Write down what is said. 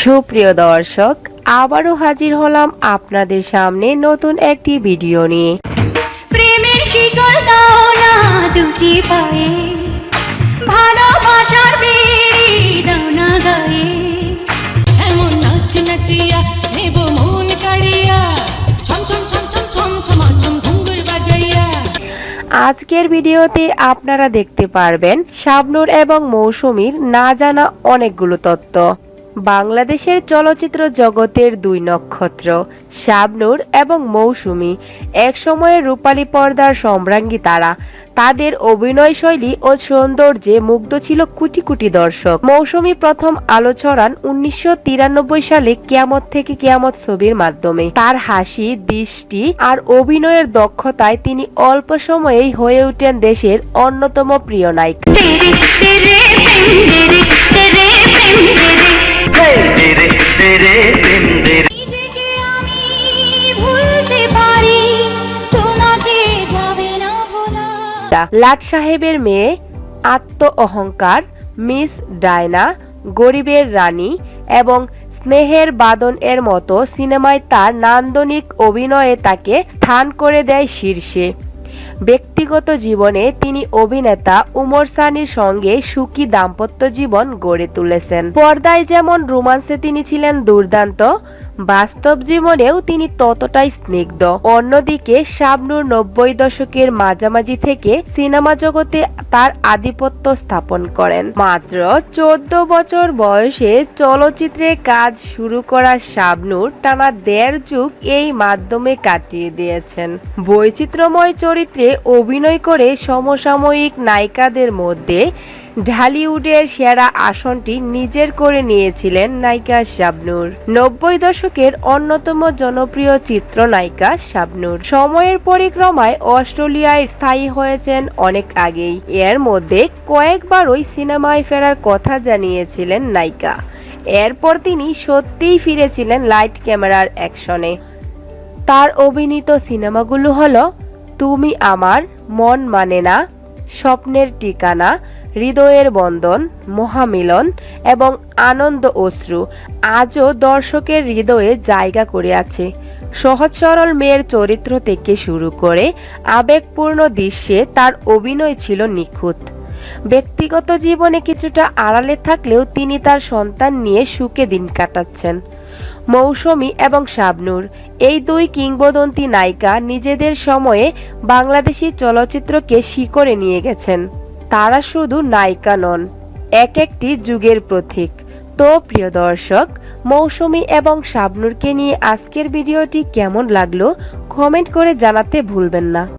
সুপ্রিয় দর্শক, আবারও হাজির হলাম আপনাদের সামনে নতুন একটি ভিডিও নিয়ে। প্রেমের শিকল দাও না দুটি পায়ে, ভালোবাসার বেড়ি দাও না গায়ে, এমন নাচ নাচিয়া নেব মন কাড়িয়া, ছম ছম ছম ছম ছম ছম ঘুঙ্গুর বাজাইয়া। আজকের ভিডিওতে আপনারা দেখতে পারবেন শাবনূর এবং মৌসুমীর না জানা অনেকগুলো তথ্য। বাংলাদেশের চলচ্চিত্র জগতের দুই নক্ষত্র শাবনূর এবং মৌসুমী একসময়ের রূপালী পর্দার সম্রাজ্ঞী তারা। তাদের অভিনয় শৈলী ও সৌন্দর্যে মুগ্ধ ছিল কোটি কোটি দর্শক। মৌসুমী প্রথম আলো ছড়ান 1993 সালে কিয়ামত থেকে কিয়ামত ছবির মাধ্যমে। তার হাসি, দৃষ্টি আর অভিনয়ের দক্ষতায় তিনি অল্প সময়েই হয়ে ওঠেন দেশের অন্যতম প্রিয় নায়িকা। লাট সাহেবের মেয়ে, আত্ম অহংকার, মিস ডায়না, গরিবের রানী এবং স্নেহের বাঁধন এর মতো সিনেমায় তার নান্দনিক অভিনয়ে তাকে স্থান করে দেয় শীর্ষে। ব্যক্তিগত জীবনে তিনি অভিনেতা উমর সানির সঙ্গে সুখী দাম্পত্য জীবন গড়ে তুলেছেন। পর্দায় যেমন রোমান্সে তিনি ছিলেন দুর্দান্ত, বাস্তব জীবনেও তিনি ততটাই স্নিগ্ধ। অন্যদিকে শাবনূর 90 দশকের মাঝামাঝি থেকে সিনেমা জগতে তার আধিপত্য স্থাপন করেন। মাত্র 14 বছর বয়সে চলচ্চিত্রে কাজ শুরু করা শাবনূর টানা 1.5 যুগ এই মাধ্যমে কাটিয়ে দিয়েছেন। বৈচিত্র্যময় চরিত্রে অভিনয় করে সমসাময়িক নায়িকাদের মধ্যে ঢালিউডের সেরা আসনটি নিজের করে নিয়েছিলেন নায়িকা শাবনূর। 90 দশকের অন্যতম জনপ্রিয় চিত্রনায়িকা শাবনূর সময়ের পরিক্রমায় অস্ট্রেলিয়ায় স্থায়ী হয়েছেন অনেক আগেই। এর মধ্যে কয়েকবারই সিনেমায় ফেরার কথা জানিয়েছিলেন নায়িকা। এরপর তিনি সত্যিই ফিরেছিলেন লাইট ক্যামেরার অ্যাকশনে। তার অভিনীত সিনেমাগুলো হলো তুমি আমার, মন মানে না, স্বপ্নের ঠিকানা, হৃদয়ের বন্ধন, মহামিলন এবং আনন্দ অশ্রু আজও দর্শকের হৃদয়ে জায়গা করে আছে। সহজ সরল মেয়ের চরিত্র থেকে শুরু করে আবেগপূর্ণ দৃশ্যে তার অভিনয় ছিল নিখুঁত। ব্যক্তিগত জীবনে কিছুটা আড়ালে থাকলেও তিনি তার সন্তান নিয়ে সুখে দিন কাটাচ্ছেন। মৌসুমী এবং শাবনূর এই দুই কিংবদন্তি নায়িকা নিজেদের সময়ে বাংলাদেশি চলচ্চিত্রকে শিখরে নিয়ে গেছেন। তারা শুধু নায়িকা নন, এক একটি যুগের প্রতীক। তো প্রিয় দর্শক, মৌসুমী এবং শাবনূরকে নিয়ে আজকের ভিডিওটি কেমন লাগলো কমেন্ট করে জানাতে ভুলবেন না।